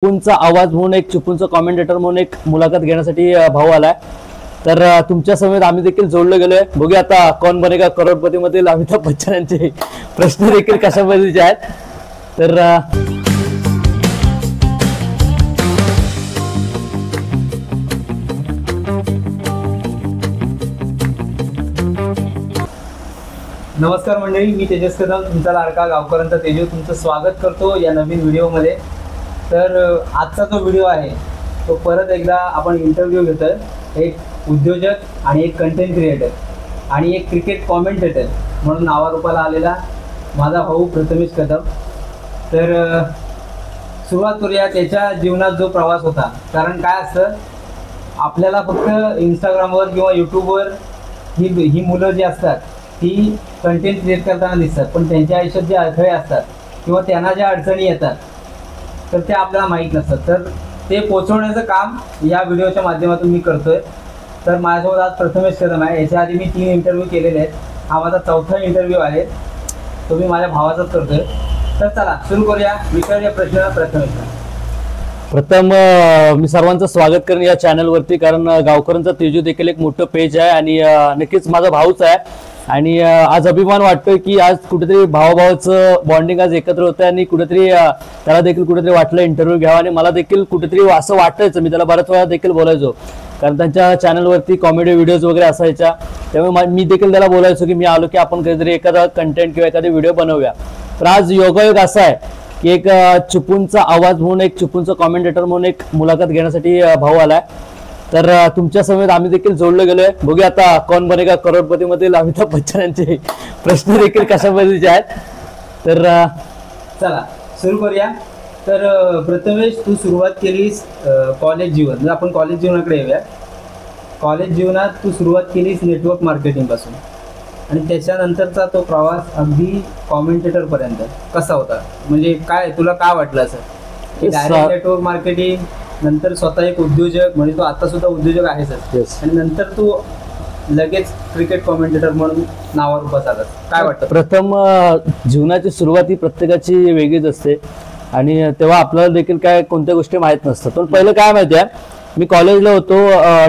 चिपळूणचा आवाज म्हणून एक चिपळूणचा कॉमेंटेटर म्हणून एक मुलाखत घेण्यासाठी भाऊ आलाय। तर तुमच्या समेत आम्ही देखील जोडले गेलोय। बघूया आता कौन बनेगा करोडपती मधील अमिताभ बच्चन यांचे प्रश्न देखील कशा पद्धतीचे आहेत। तर नमस्कार मंडळी, मी तेजस कदम, तुमचा लाडका गावकरांचा तेजू, तुमचं स्वागत करतो या नवीन व्हिडिओमध्ये। तर आजचा जो व्हिडिओ आहे तो परत एकदा आपण इंटरव्ह्यू घेतोय, एक उद्योजक आणि एक कंटेंट क्रिएटर आणि एक क्रिकेट कॉमेंटेटर म्हणून नावारूपाला आलेला माझा भाऊ प्रथमेश कदम। तर सुरुवात करूया त्याच्या जीवनात जो प्रवास होता। कारण काय असतं, आपल्याला फक्त इंस्टाग्रामवर किंवा यूट्यूबवर ही मुलं जी असतात ती कंटेंट क्रिएट करताना दिसतात, पण त्यांच्या आयुष्यात जे अडथळे असतात किंवा त्यांना ज्या अडचणी येतात तर ते आपल्याला माहीत नसतात। तर ते पोचवण्याचं काम या व्हिडिओच्या माध्यमातून मी करतोय। तर माझ्यासोबत आज प्रथमेश कदम आहे। याच्या आधी मी 3 इंटरव्ह्यू केलेले आहेत, हा माझा 4था इंटरव्ह्यू आहे, तो मी माझ्या भावाचाच करतोय। तर चला सुरू करूया विचारूया प्रश्न प्रथमेशला। प्रथम मी सर्वांचं स्वागत करेन या चॅनलवरती, कारण गावकरांचा तेजू देखील एक मोठं पेज आहे आणि नक्कीच माझा भाऊच आहे। आणि आज अभिमान वाटतोय की आज कुठेतरी भावाभावाचं बॉन्डिंग आज एकत्र होतं आणि कुठेतरी त्याला देखील कुठेतरी वाटलं इंटरव्ह्यू घ्यावा आणि मला देखील कुठेतरी असं वाटायचं, मी त्याला बऱ्याच वेळा देखील बोलायचो, कारण त्यांच्या चॅनलवरती कॉमेडी व्हिडिओज वगैरे असायच्या, त्यामुळे मी देखील त्याला बोलायचो की मी आलो की आपण कधीतरी एखादा कंटेंट किंवा एखादी व्हिडिओ बनवूया। तर आज योगायोग असा आहे की एक चिपळूणचा आवाज म्हणून एक चिपळूणचा कॉमेंटेटर म्हणून एक मुलाखत घेण्यासाठी भाऊ आलाय। तर तुमच्या समेत आम्ही देखील जोडले गेलोय। बघूया आता कौन बनेगा करोडपती मधील अमिताभ बच्चन यांचे प्रश्न देखील कशा पद्धतीचे आहेत। तर चला सुरू करूया। तर प्रथमेश, तू सुरुवात केलीस कॉलेज जीवन, म्हणजे आपण कॉलेज जीवनाकडे येऊया। कॉलेज जीवनात तू सुरुवात केलीस नेटवर्क मार्केटिंग पासून आणि त्याच्यानंतरचा तो प्रवास अगदी कॉमेंटेटर पर्यंत कसा होता? म्हणजे काय तुला काय वाटलं असं की डायरेक्ट नेटवर्क मार्केटिंग नंतर स्वतः एक उद्योजक, म्हणजे तू आता सुद्धा उद्योजक आहेस आणि नंतर तू लगेच क्रिकेट कॉमेंटेटर म्हणून नावारूपास आलास, काय वाटतं? प्रथम जीवनाची सुरुवात ही प्रत्येकाची वेगळीच असते आणि तेव्हा आपल्याला देखील काय कोणत्या गोष्टी माहीत नसतात। पण पहिलं काय माहिती आहे, मी कॉलेजला होतो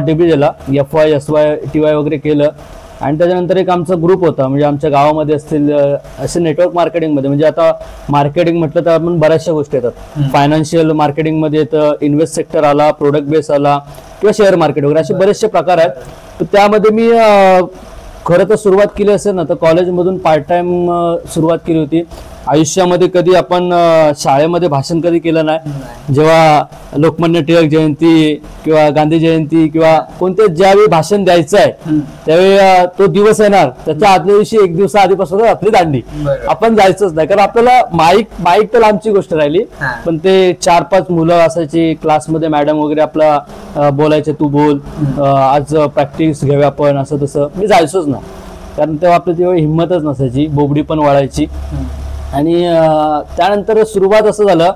DBJला, FY SY TY वगैरे केलं आणि त्याच्यानंतर एक आमचा ग्रुप होता, म्हणजे आमच्या गावामध्ये असतील असे नेटवर्क मार्केटिंगमध्ये, म्हणजे आता मार्केटिंग म्हटलं तर आपण बऱ्याचशा गोष्टी येतात, फायनान्शियल मार्केटिंगमध्ये येतं, इन्व्हेस्ट सेक्टर आला, प्रोडक्ट बेस आला किंवा शेअर मार्केट वगैरे असे बरेचसे प्रकार आहेत। तर त्यामध्ये मी खरं तर सुरुवात केली असेल ना तर कॉलेजमधून पार्ट टाइम सुरुवात केली होती। आयुष्यामध्ये कधी आपण शाळेमध्ये भाषण कधी केलं नाही। जेव्हा लोकमान्य टिळक जयंती किंवा गांधी जयंती किंवा कोणते ज्यावेळी भाषण द्यायचं आहे त्यावेळी तो दिवस येणार, त्याच्या आदल्या दिवशी 1 दिवस आधीपासून आपली दांडी, आपण जायचंच नाही, कारण आपल्याला माईक तर आमची गोष्ट राहिली, पण ते 4-5 मुलं असायची क्लासमध्ये, मॅडम वगैरे आपला बोलायचे, तू बोल, आज प्रॅक्टिस घेऊया आपण, असं तसं। मी जायचोच ना, कारण तेव्हा आपली तेव्हा हिंमतच नसायची, बोबडी पण वाढायची। आणि त्यानंतर सुरुवात असं झालं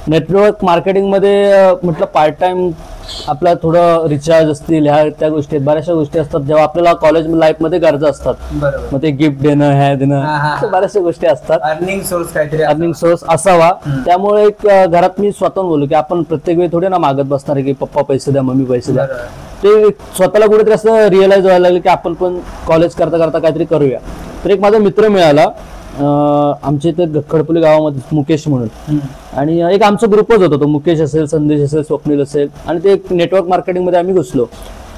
नेटवर्क मार्केटिंगमध्ये, म्हटलं पार्ट टाइम आपला थोडं रिचार्ज असतील, ह्या त्या गोष्टी बऱ्याचशा गोष्टी असतात जेव्हा आपल्याला कॉलेज लाईफमध्ये गरजा असतात, मग ते गिफ्ट देणं, ह्या देणं, बऱ्याचशा गोष्टी असतात, अर्निंग सोर्स असावा। त्यामुळे एक घरात मी स्वतःहून बोललो की आपण प्रत्येक वेळी थोडे ना मागत बसणार की पप्पा पैसे द्या, मम्मी पैसे द्या। ते स्वतःला कुठेतरी असं रिअलाइज व्हायला लागलं की आपण पण कॉलेज करता करता काहीतरी करूया। तर एक माझा मित्र मिळाला आमच्या इथे खडपोली गावामध्ये, मुकेश म्हणून, आणि एक आमचा ग्रुपच होता, तो मुकेश असेल, संदेश असेल, स्वप्नील असेल, आणि ते एक नेटवर्क मार्केटिंगमध्ये आम्ही घुसलो।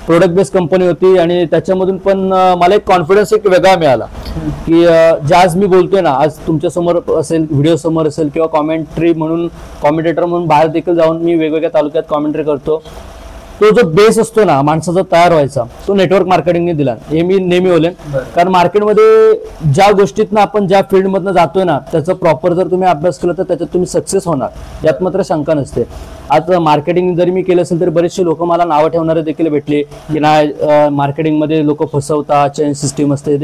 प्रोडक्ट बेस्ड कंपनी होती आणि त्याच्यामधून पण मला एक कॉन्फिडन्स एक वेगळा मिळाला की जे आज मी बोलतोय ना, आज तुमच्या समोर असेल, व्हिडिओ समोर असेल किंवा कॉमेंट्री म्हणून, कॉमेंटेटर म्हणून बाहेर देखील जाऊन मी वेगवेगळ्या तालुक्यात कॉमेंट्री करतो। तो जो बेस असतो ना माणसाचा तयार व्हायचा, तो नेटवर्क मार्केटिंगने दिला, हे मी नेहमी बोलेन। कारण मार्केटमध्ये ज्या गोष्टीतनं आपण ज्या फील्डमधनं जातोय ना त्याचा प्रॉपर जर तुम्ही अभ्यास केला तर त्याच्यात तुम्ही सक्सेस होणार, यात मात्र शंका नसते। आज मार्केटिंग जरी मी केलं असेल तरी बरेचसे लोक मला नावं ठेवणारे देखील भेटले की नाही मार्केटिंगमध्ये लोक फसवतात, चेन सिस्टीम असते,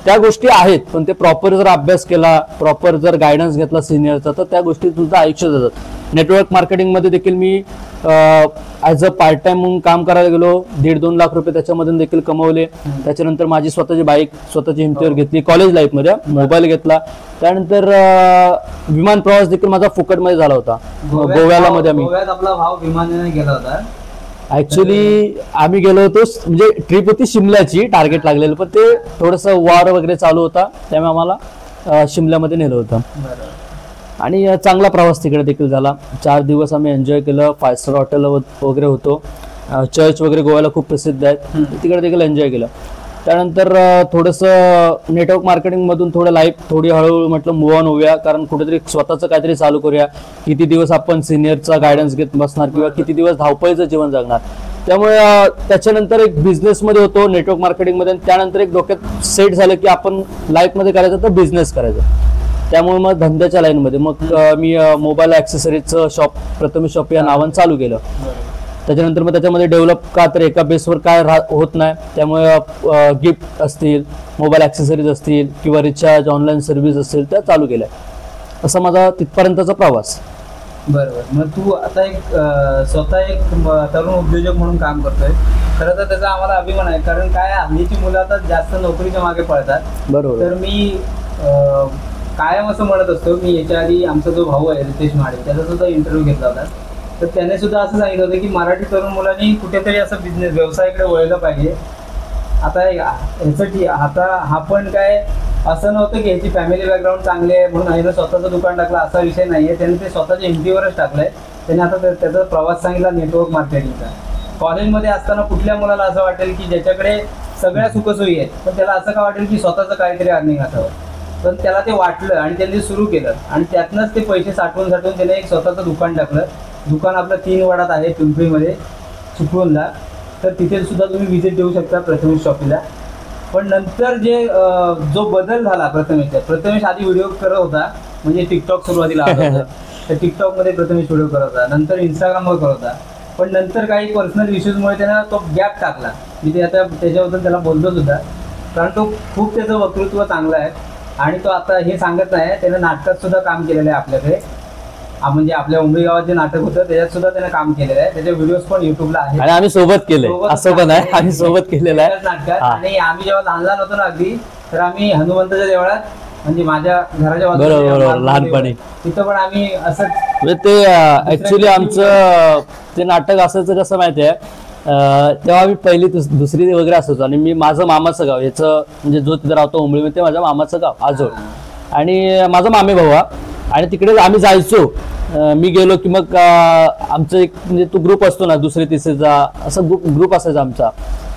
त्या गोष्टी आहेत, पण ते प्रॉपर जर अभ्यास केला, प्रॉपर जर गायडन्स घेतला सिनियरचा, तर त्या गोष्टी तुमचं आयुष्य जातात। नेटवर्क मार्केटिंगमध्ये देखील मी ॲज अ पार्ट टाइम म्हणून काम करायला गेलो. 1.5-2 लाख रुपये त्याच्यामधून देखील कमवले. त्याच्यानंतर माझी स्वतःची बाईक स्वतःची हिमतीवर घेतली कॉलेज लाईफमध्ये. मोबाईल घेतला. त्यानंतर विमान प्रवास देखील माझा फुकटमध्ये झाला होता गोव्याला मध्ये. आम्ही गोव्यात आपला भाव विमानाने गेला होता. ऍक्च्युली आम्ही गेलो होतो म्हणजे ट्रिप होती शिमल्याची टार्गेट लागलेलं, पण ते थोडंसं वॉर वगैरे चालू होता त्यामुळे आम्हाला शिमल्यामध्ये नेलं होतं. आणि चांगला प्रवास तिकडे देखील झाला. 4 दिवस आम्ही एन्जॉय केलं. 5 स्टार हॉटेल वगैरे होतो. चर्च वगैरे गोव्याला खूप प्रसिद्ध आहेत, तिकडे देखील एन्जॉय केलं. त्यानंतर थोडंसं नेटवर्क मार्केटिंगमधून थोडं लाईफ थोडी हळूहळू म्हटलं मूव ऑन होऊया, कारण कुठेतरी स्वतःचं काहीतरी चालू करूया. किती दिवस आपण सिनियरचा गायडन्स घेत बसणार किंवा किती दिवस धावपळीचं जीवन जगणार. त्यामुळे त्याच्यानंतर एक बिझनेसमध्ये होतो नेटवर्क मार्केटिंगमध्ये. त्यानंतर एक डोक्यात सेट झालं की आपण लाईफमध्ये करायचं तर बिझनेस करायचं. त्यामुळे मग धंद्याच्या लाईनमध्ये मग मी मोबाईल ॲक्सेसरीजचं शॉप प्रथमेश शॉप या नावानं चालू केलं. त्याच्यानंतर मग त्याच्यामध्ये डेव्हलप का तर एका बेसवर काय होत नाही, त्यामुळे गिफ्ट असतील, मोबाईल ॲक्सेसरीज असतील किंवा रिचार्ज ऑनलाईन सर्व्हिस असतील त्या चालू केल्या. असा माझा तिथपर्यंतचा प्रवास. बरोबर. मग तू आता एक स्वतः एक तरुण उद्योजक म्हणून काम करतोय. खरं तर त्याचा आम्हाला अभिमान आहे, कारण काय हल्लीची मुलं आता जास्त नोकरीच्या मागे पळतात. बरोबर. तर मी कायम असं म्हणत असतो, मी याच्या आधी आमचा जो भाऊ आहे रितेश महाडे त्याचा सुद्धा इंटरव्ह्यू घेतला होता. तर त्याने सुद्धा असं सांगितलं होतं की मराठी तरुण मुलांनी कुठेतरी असं बिझनेस व्यवसायाकडे वळलं पाहिजे. आता ह्यासाठी आता हा पण काय असं नव्हतं की ह्याची फॅमिली बॅकग्राऊंड चांगली आहे म्हणून ह्यानं स्वतःचं दुकान टाकलं असा विषय नाही आहे. त्याने ते स्वतःच्या हिमतीवरच टाकलंय. त्याने आता त्याचा प्रवास सांगितला नेटवर्क मार्केटिंगचा. कॉलेजमध्ये असताना कुठल्या मुलाला असं वाटेल की ज्याच्याकडे सगळ्या सुखसोयी आहेत पण त्याला असं का वाटेल की स्वतःचं काहीतरी अर्निंग असावं. पण त्याला ते वाटलं आणि त्यांनी सुरू केलं आणि त्यातनंच ते पैसे साठवून त्याने एक स्वतःचं दुकान टाकलं. दुकान आपलं 3 वाडात आहे पिंपरीमध्ये चिपळूणला. तर तिथे सुद्धा तुम्ही व्हिजिट देऊ शकता प्रथमेश शॉपीला. पण नंतर जो बदल झाला प्रथमेश आधी व्हिडिओ करत होता, म्हणजे टिकटॉक सुरुवातीला आला होता. तर टिकटॉकमध्ये प्रथमेश व्हिडिओ करत होता, नंतर इंस्टाग्रामवर करत होता. पण नंतर काही पर्सनल इश्यूजमुळे त्यानं तो गॅप टाकला. मी ते आता त्याच्याबद्दल त्याला बोलतो सुद्धा, कारण तो खूप त्याचं वक्तृत्व चांगलं आहे. आणि तो आता हे सांगत नाही, त्यानं नाटकात सुद्धा काम केलेलं आहे आपल्याकडे. म्हणजे आपल्या उमरी गावात जे नाटक होतं त्याच्यात सुद्धा त्यानं काम केलेलं आहे. त्याचे व्हिडिओज पण युट्यूबला आहेत आणि आम्ही सोबत केलंय, असं पण आहे आम्ही सोबत केलेलं आहे नाटकात. आणि आम्ही जेव्हा लहान होतो ना अगदी, तर आम्ही हनुमंताच्या देवळात म्हणजे माझ्या घराच्या बरोबर लहानपणी तिथं पण आम्ही असं म्हणजे ते ऍक्च्युली आमचं ते नाटक असायचं कसं माहिती आहे. तेव्हा आम्ही पहिली दुसरी वगैरे असायचो आणि माझं मामाचं गाव याचं म्हणजे जो तिथं राहतो उमळीमध्ये ते माझ्या मामाचं गाव आजोळ आणि माझा मामे भाऊ. आणि तिकडे आम्ही जायचो. मी गेलो की मग आमचं एक म्हणजे तो ग्रुप असतो ना दुसरे तिसरेचा असं ग्रुप असायचा आमचा.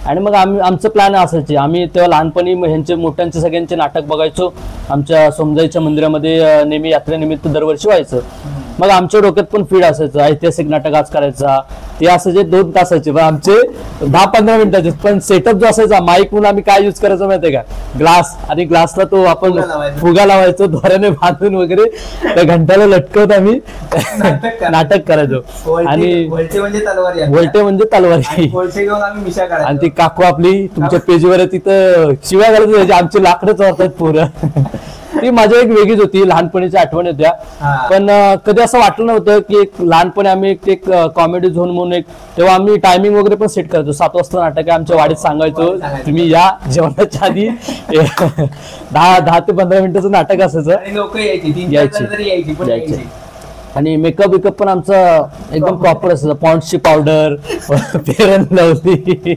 आणि मग आमचं प्लॅन असायचे. आम्ही तेव्हा लहानपणी ह्यांचे मोठ्यांचे सगळ्यांचे नाटक बघायचो. आमच्या सोमजाईच्या मंदिरामध्ये नेहमी यात्रेनिमित्त दरवर्षी व्हायचं. मग आमच्या डोक्यात पण फीड असायचं ऐतिहासिक नाटक आज करायचा. ते असायचे 2 तासाचे पण आमचे 10-15 मिनिटाचे. पण सेटअप जो असायचा माईक म्हणून आम्ही काय यूज करायचो माहितीये का, ग्लास. आणि ग्लासला तो आपण फुगा लावायचो दोऱ्याने बांधून वगैरे त्या घंट्याला लटकवत आम्ही नाटक करायचो. आणि वलटे म्हणजे तलवारी आणि ती काकू आपली तुमच्या पेजवर तिथं शिव्या घालत होती. आमची लाकडं चोरतात पोरं. ती माझी एक वेगळीच होती, लहानपणीच्या आठवणी होत्या. पण कधी असं वाटलं नव्हतं की एक लहानपणी आम्ही एक कॉमेडी झोन म्हणून एक तेव्हा आम्ही टायमिंग वगैरे पण सेट करायचो. 7 वाजता नाटक आहे आमच्या वाडीत सांगायचो तुम्ही या जेवणाच्या आधी 10 ते 15 मिनिटाचं नाटक असायचं. यायचे आणि मेकअप पण आमचा एकदम प्रॉपर असायचा. पॉन्ड्सची पावडर, फेअर अँड लवली,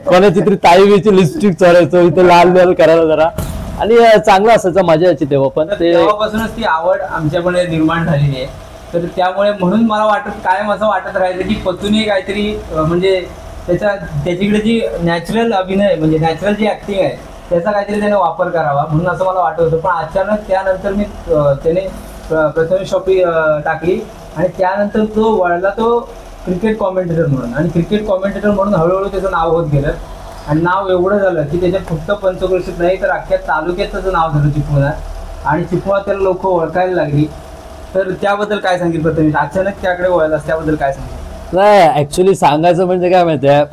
कोणाची तरी ताईवीची लिपस्टिक चोरायचो इथं लाल लाल करायला जरा. आणि चांगलं असायचं, मजा यायची तेव्हा. पण तेव्हापासूनच ती आवड आमच्याकडे निर्माण झालेली आहे. तर त्यामुळे म्हणून मला कायम असं वाटत राहायचं की पतूनही काहीतरी म्हणजे त्याच्याकडे जी नॅचरल अभिनय म्हणजे नॅचरल जी ऍक्टिंग आहे त्याचा काहीतरी त्याने वापर करावा म्हणून असं मला वाटत होतं. पण अचानक त्यानंतर मी त्याने प्रथमेश शॉपी टाकली आणि त्यानंतर तो वळला तो क्रिकेट कॉमेंटेटर म्हणून. आणि क्रिकेट कॉमेंटेटर म्हणून हळूहळू त्याचं नाव होत गेलं. आणि नाव एवढं झालं की त्याच्यात फक्त पंचक्रोशीत नाही तर अख्ख्या तालुक्यात त्याचं नाव झालं चिपळुणात. आणि चिपळुणात त्याला लोक ओळखायला लागली. तर त्याबद्दल काय सांगितलं प्रथमेश, अचानक त्याकडे वळलास त्याबद्दल काय सांगितलं? नाही ऍक्च्युली सांगायचं म्हणजे काय माहितीये,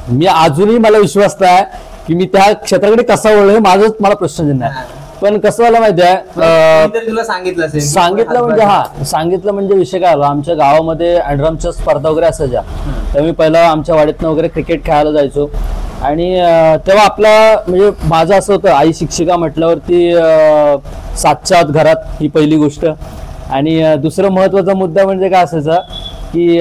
मी अजूनही मला विश्वास आहे की मी त्या क्षेत्राकडे कसा वळलो माझंच मला प्रश्नचिन्ह आहे. पण कसं झालं माहितीये, तर तुला सांगितलं असेल, सांगितलं म्हणजे सांगितलं म्हणजे विषय काय आला, आमच्या गावामध्ये अँड्रमच्या स्पर्धा वगैरे असायच्या. तेव्हा मी पहिला आमच्या वाडीतनं वगैरे क्रिकेट खेळायला जायचो. आणि तेव्हा आपला म्हणजे माझं असं होतं, आई शिक्षिका म्हटल्यावरती 7च्या आत घरात, ही पहिली गोष्ट. आणि दुसरं महत्वाचा मुद्दा म्हणजे काय असायचा की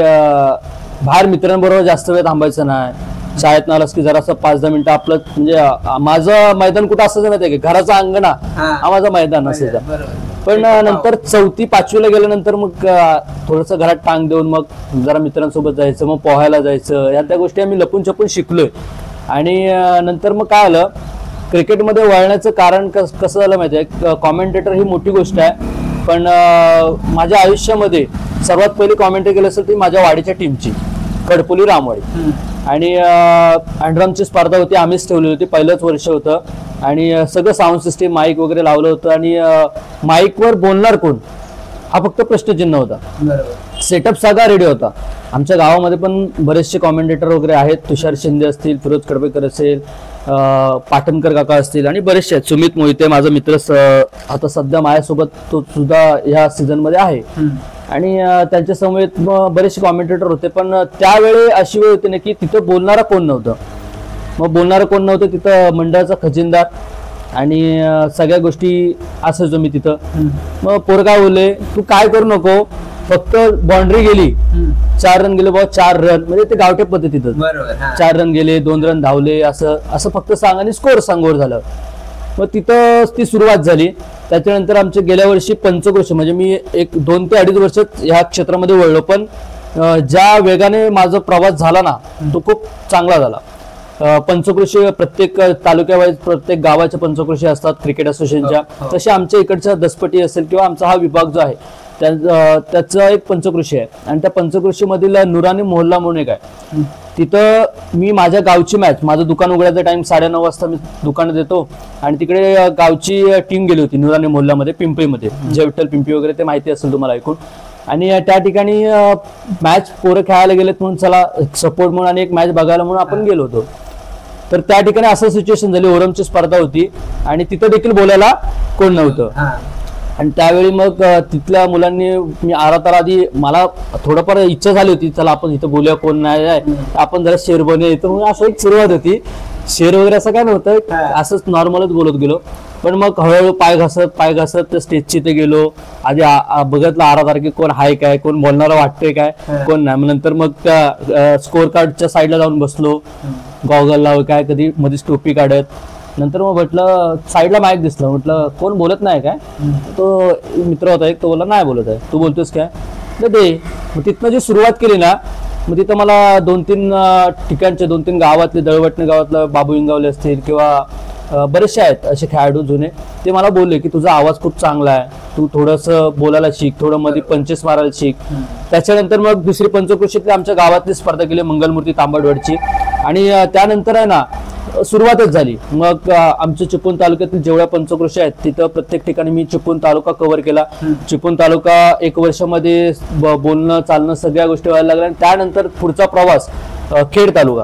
बाहेर मित्रांबरोबर जास्त वेळ थांबायचं नाही. शाळेत आलास की जरासं 5-10 मिनिटं आपलं म्हणजे माझं मैदान कुठं असायचं माहिती आहे की घराचा अंगणा हा माझं मैदान असायचं. पण नंतर 4वी-5वीला गेल्यानंतर मग थोडंसं घरात टांग देऊन मग जरा मित्रांसोबत जायचं, मग पोहायला जायचं, या त्या गोष्टी आम्ही लपून छपून शिकलोय. आणि नंतर मग काय आलं, क्रिकेटमध्ये वळण्याचं कारण कसं झालं माहिती आहे, कॉमेंटेटर ही मोठी गोष्ट आहे, पण माझ्या आयुष्यामध्ये सर्वात पहिली कॉमेंट्री केली असेल ती माझ्या वाडीच्या टीमची, कडपोली रामवाडी. आणि अँड्रमची स्पर्धा होती, आम्हीच ठेवली होती, पहिलंच वर्ष होतं. आणि सगळं साऊंड सिस्टीम, माईक वगैरे लावलं होतं. आणि माईकवर बोलणार कोण हा फक्त प्रश्नचिन्ह होता. सेटअप सगळा रेडी होता. आमच्या गावामध्ये पण बरेचसे कॉमेंटेटर वगैरे आहेत, तुषार शिंदे असतील, फिरोज कडबेकर असेल, पाटणकर काका असतील, आणि बरेचसे आहेत. सुमित मोहिते माझा मित्र आता सध्या माझ्यासोबत तो सुद्धा ह्या सीझन मध्ये आहे. आणि त्यांच्या समवेत बरेचसे कॉमेंटेटर होते. पण त्यावेळी अशी वेळ होती ना की तिथं बोलणारा कोण नव्हतं. मग बोलणारं कोण नव्हतं तिथं, मंडळाचा खजिनदार आणि सगळ्या गोष्टी असायचो मी तिथं. मग पोरं काय बोलले, तू काय करू नको, फक्त बाउंड्री गेली, 4 रन गेले बाबा, 4 रन, म्हणजे ते गावठे पद्धतीतच 4 रन गेले, 2 रन धावले, असं असं फक्त सांग आणि स्कोर सांगोर झालं. मग तिथं ती सुरुवात झाली. त्याच्यानंतर आमच्या गेल्या वर्षी पंचक्रोशी, म्हणजे मी 2 ते 2.5 वर्ष ह्या क्षेत्रामध्ये वळलो, पण ज्या वेगाने माझा प्रवास झाला ना तो खूप चांगला झाला. पंचक्रोशी प्रत्येक तालुक्यावाईज प्रत्येक गावाच्या पंचक्रोशी असतात क्रिकेट असोसिएशनच्या, तसे आमच्या इकडच्या दसपटी असेल किंवा आमचा हा विभाग जो आहे त्याचा एक पंचक्रोशी आहे. आणि त्या पंचक्रोशी मधील नुरानी मोहल्ला म्हणून एक आहे. तिथं मी माझ्या गावची मॅच, माझं दुकान उघडायचा टाइम 9:30 वाजता मी दुकान देतो, आणि तिकडे गावची टीम गेली होती नुरानी मोहल्ल्यामध्ये, पिंपळीमध्ये, जयविठ्ठल पिंपळी वगैरे, ते माहिती असेल तुम्हाला ऐकून. आणि त्या ठिकाणी मॅच पोरं खेळायला गेलेत म्हणून चला सपोर्ट म्हणून आणि एक मॅच बघायला म्हणून आपण गेलो होतो. तर त्या ठिकाणी असं सिच्युएशन झाली, ओरमची स्पर्धा होती आणि तिथं देखील बोलायला कोण नव्हतं. आणि त्यावेळी मग तिथल्या मुलांनी, मी आरातारा आधी मला थोडंफार इच्छा झाली होती, चला आपण इथं बोलूया, कोण नाही आहे, आपण जरा शेर बनूया इथं. मग असं एक सुरुवात होती. शेर वगैरे असं काय नव्हतं, असंच नॉर्मलच बोलत गेलो. पण मग हळूहळू पाय घासत त्या स्टेजची ते गेलो. आधी बघितलं आरातारा की कोण हाय काय, कोण बोलणारं वाटतंय काय, कोण नाही. नंतर मग त्या स्कोर कार्डच्या साईडला जाऊन बसलो, गॉगल लाव काय, कधी मध्येच टोपी काढत. नंतर मग म्हटलं साईडला माईक दिसलं, म्हटलं कोण बोलत नाही काय. तो मित्र होता एक, तो बोलला नाही बोलत आहे, तू बोलतोस काय दे. मग तिथनं जी सुरुवात केली ना, मग तिथं मला 2-3 ठिकाणचे, 2-3 गावातले, दळवटणे गावातलं बाबू इंगावले असतील किंवा बरेचसे आहेत असे खेळाडू जुने, ते मला बोलले की तुझा आवाज खूप चांगला आहे, तू थोडंसं बोलायला शिक, थोडं मध्ये पंचेस मारायला शिक. त्याच्यानंतर मग दुसरी पंचक्रोशीतली आमच्या गावातली स्पर्धा केली, मंगलमूर्ती तांबडवडची. आणि त्यानंतर आहे ना सुरुवातच झाली. मग आमच्या चिपळूण तालुक्यातील जेवढ्या पंचक्रोशी आहेत तिथं प्रत्येक ठिकाणी मी चिपळूण तालुका कव्हर केला. चिपळूण तालुका 1 वर्षामध्ये बोलणं चालणं सगळ्या गोष्टी व्हायला लागल्या. आणि त्यानंतर पुढचा प्रवास खेड तालुका.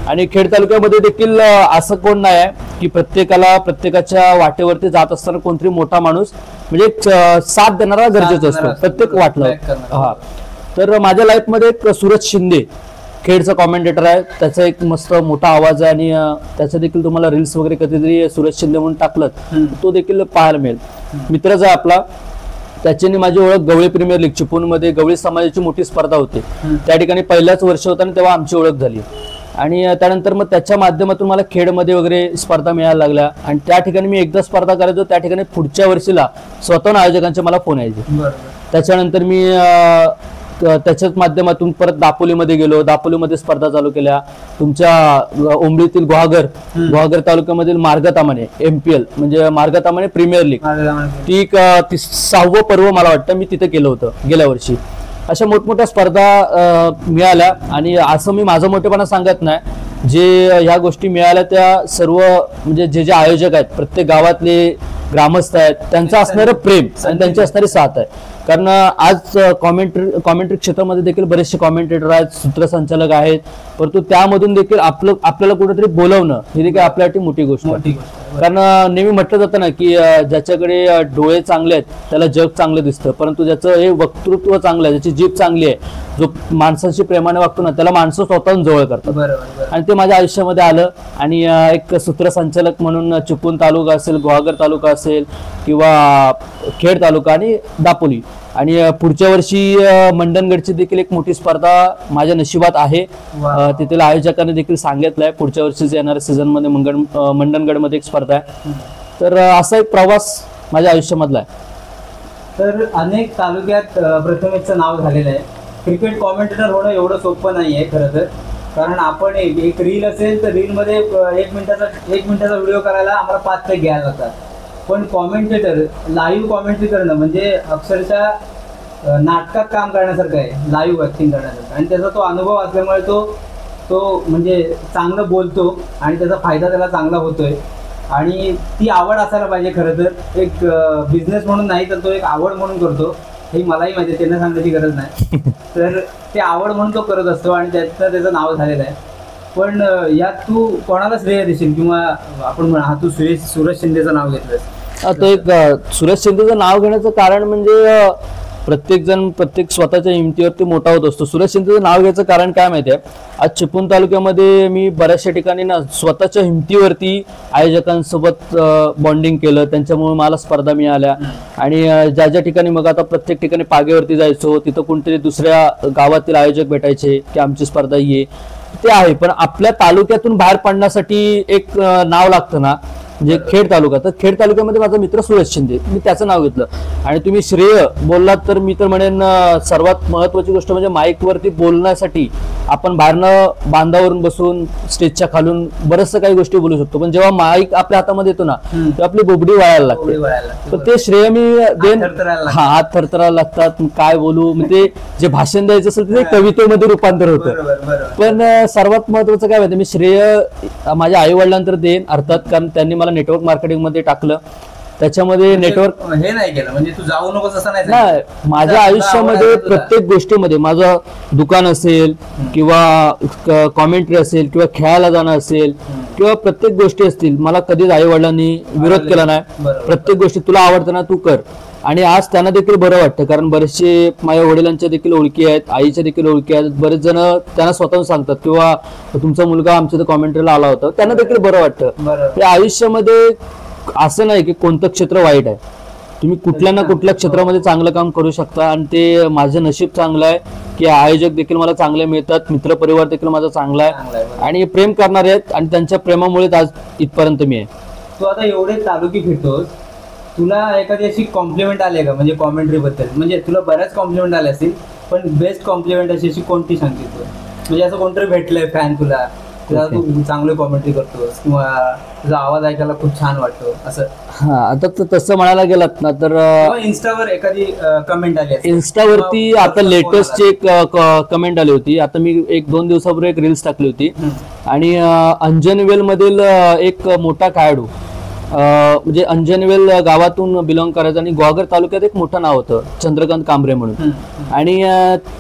आणि खेड तालुक्यामध्ये देखील असं कोण नाही आहे की प्रत्येकाच्या वाटेवरती जात असताना कोणतरी मोठा माणूस म्हणजे साथ देणारा गरजेचा असतो प्रत्येक वाटलं. हा, तर माझ्या लाईफमध्ये एक सूरज शिंदे खेडचा कॉमेंटेटर आहे, त्याचा एक मस्त मोठा आवाज आहे. आणि त्याचा देखील तुम्हाला रील्स वगैरे कधीतरी सूरज शिंदे म्हणून टाकलं तो देखील पाहायला मिळेल. मित्रच आहे आपला. त्याच्याने माझी ओळख गवळी प्रीमियर लीग चिपळूणमध्ये गवळी समाजाची मोठी स्पर्धा होती, त्या ठिकाणी पहिल्याच वर्ष होता आणि तेव्हा आमची ओळख झाली. आणि त्यानंतर मग त्याच्या माध्यमातून मला खेडमध्ये वगैरे स्पर्धा मिळायला लागल्या. आणि त्या ठिकाणी मी एकदा स्पर्धा करायचो, त्या ठिकाणी पुढच्या वर्षीला स्वतःहून आयोजकांचे मला फोन यायचे. त्याच्यानंतर मी त्याच्याच माध्यमातून परत दापोलीमध्ये गेलो, दापोलीमध्ये स्पर्धा चालू केल्या. तुमच्या ओंबळीतील गुहागर तालुक्यामधील मार्गतामाने MPL म्हणजे मार्गतामाने प्रीमियर लीग, ती 6वं पर्व मला वाटतं मी तिथे केलं होतं गेल्या वर्षी. अशा मोठमोठ्या स्पर्धा मिळाल्या. आणि असं मी माझं मोठेपणा सांगत नाही, जे ह्या गोष्टी मिळाल्या त्या सर्व म्हणजे जे आयोजक आहेत प्रत्येक गावातले ग्रामस्थ आहेत त्यांचं असणारं प्रेम आणि त्यांची असणारी साथ आहे. कारण आज कॉमेंट्री क्षेत्रामध्ये देखील बरेचसे कॉमेंटेटर आहेत, सूत्रसंचालक आहेत, परंतु त्यामधून देखील आपल्याला कुठेतरी बोलवणं ही देखील आपल्यासाठी मोठी गोष्ट आहे. कारण नेहमी म्हटलं जातं ना की ज्याच्याकडे डोळे चांगले आहेत त्याला जग चांगलं दिसतं, परंतु ज्याचं हे वक्तृत्व चांगलं आहे, ज्याची जीभ चांगली आहे, जो माणसाशी प्रेमाने वागतो ना त्याला माणसं स्वतःहून जवळ करतात. आणि ते माझ्या आयुष्यामध्ये आलं. आणि एक सूत्रसंचालक म्हणून चिपळूण तालुका असेल, गुहागर तालुका असेल किंवा खेड तालुका आणि दापोली, आणि पुढच्या वर्षी मंडणगडची देखील एक मोठी स्पर्धा माझ्या नशिबात आहे. तेथील आयोजकांनी देखील सांगितलंय पुढच्या वर्षीच्या येणाऱ्या सीझन मध्ये मंडणगडमध्ये एक स्पर्धा आहे. तर असा एक प्रवास माझ्या आयुष्यामधला आहे. तर अनेक तालुक्यात प्रथमेशचं नाव झालेलं आहे. क्रिकेट कॉमेंटेटर होणं एवढं सोपं नाही आहे खरं तर. कारण आपण एक रील असेल तर रीलमध्ये 1 मिनिटाचा व्हिडिओ करायला आम्हाला 5 ते घ्यायला लागतात. पण कॉमेंटेटर लाईव्ह कॉमेंट्री करणं म्हणजे अक्षरशः नाटकात काम करण्यासारखं आहे, लाईव्ह ॲक्टिंग करण्यासारखं. आणि त्याचा तो अनुभव असल्यामुळे तो म्हणजे चांगलं बोलतो आणि त्याचा फायदा त्याला चांगला होतोय. आणि ती आवड असायला पाहिजे खरं तर. एक बिझनेस म्हणून नाही तर तो एक आवड म्हणून करतो. हे मलाही माहिती आहे, त्यांना सांगण्याची गरज नाही. तर ते आवड म्हणून तो करत असतो आणि त्याचं नाव झालेलं आहे. पण यात तू कोणाला श्रेय देशील किंवा आपण म्हणा तू सुरेश शिंदेचं नाव घेतलंस? तो एक सुरेश शिंदेचं नाव घेण्याचं कारण म्हणजे प्रत्येक जण प्रत्येक स्वतःच्या हिमतीवरती मोठा होत असतो. सुरेश शिंदेचं नाव घ्यायचं कारण काय माहिती आहे, आज चिपळूण तालुक्यामध्ये मी बऱ्याचशा ठिकाणी ना स्वतःच्या हिमतीवरती आयोजकांसोबत बॉन्डिंग केलं, त्यांच्यामुळे मला स्पर्धा मिळाल्या. आणि ज्या ज्या ठिकाणी मग आता प्रत्येक ठिकाणी पागेवरती जायचो, तिथं कोणतरी दुसऱ्या गावातील आयोजक भेटायचे की आमची स्पर्धा ये ते आहे. पण आपल्या तालुक्यातून बाहेर पडण्यासाठी एक नाव लागतं ना, म्हणजे खेड तालुका. तर खेड तालुक्यामध्ये माझा मित्र सुरेश शिंदे, मी त्याचं नाव घेतलं. आणि तुम्ही श्रेय बोललात तर मी तर म्हणेन सर्वात महत्वाची गोष्ट म्हणजे माईकवरती बोलण्यासाठी आपण बाहेरनं बांधावरून बसून स्टेजच्या खालून बऱ्याचशा काही गोष्टी बोलू शकतो, पण जेव्हा माईक आपल्या हातामध्ये येतो ना तेव्हा आपली बोबडी वाळायला लागते. तर ते श्रेय मी देन. हात थरथरायला लागतात, काय बोलू, म्हणजे जे भाषण द्यायचं असेल ते कवितेमध्ये रूपांतर होतं. पण सर्वात महत्वाचं काय माहिती, मी श्रेय माझ्या आई वडिलांतर देईन अर्थात, कारण त्यांनी मला नेटवर्क मार्केटिंग मध्ये टाकलं. त्याच्यामध्ये नेटवर्क हे नाही केलं म्हणजे तू जाऊ नकोस असं नाही. माझ्या आयुष्यामध्ये प्रत्येक गोष्टीमध्ये माझं दुकान असेल किंवा कॉमेंट्री असेल किंवा खेळायला जाणं असेल किंवा प्रत्येक गोष्टी असतील, मला कधीच आई वडिलांनी विरोध केला नाही. प्रत्येक गोष्टी तुला आवडतं ना तू कर. आणि आज त्यांना देखील बरं वाटतं, कारण बरेचसे माझ्या वडिलांच्या देखील ओळखी आहेत, आईच्या देखील ओळखी आहेत. बरेच जण त्यांना स्वतःहून सांगतात किंवा तुमचा मुलगा आमच्या इथं कॉमेंट्रीला आला होता, त्यांना देखील बरं वाटतं. त्या आयुष्यामध्ये असं नाही की कोणतं क्षेत्र वाईट आहे, तुम्ही कुठल्या ना कुठल्या क्षेत्रामध्ये चांगलं काम करू शकता. आणि ते माझं नशीब चांगलं आहे की आयोजक देखील मला चांगले मिळतात, मित्रपरिवार देखील माझा चांगला आहे आणि प्रेम करणारे आहेत, आणि त्यांच्या प्रेमामुळेच आज इथपर्यंत मी आहे. तू आता एवढे तालुके फिरतोस, तुला एखादी अशी कॉम्प्लिमेंट आली का म्हणजे कॉमेंट्री बद्दल? म्हणजे तुला बऱ्याच कॉम्प्लिमेंट आले असतील, पण बेस्ट कॉम्प्लिमेंट अशी कोणती सांगितलं? म्हणजे असं कोणतरी भेटलंय फॅन तुला तू चांगले कॉमेंट्री करतोस किंवा तुझा आवाज ऐकायला खूप छान वाटतो असं? हा, आता तसं म्हणायला गेलात ना तर इन्स्टावर एखादी कमेंट आली? इन्स्टावरती आता लेटेस्ट एक कमेंट आली होती. आता मी 1-2 दिवसापूर्वी एक रील्स टाकली होती आणि अंजनवेल मधील एक मोठा खेळाडू, म्हणजे अंजनवेल गावातून बिलॉंग करायचं आणि गुहागर तालुक्यात एक मोठं नाव होतं चंद्रकांत कांबरे म्हणून. आणि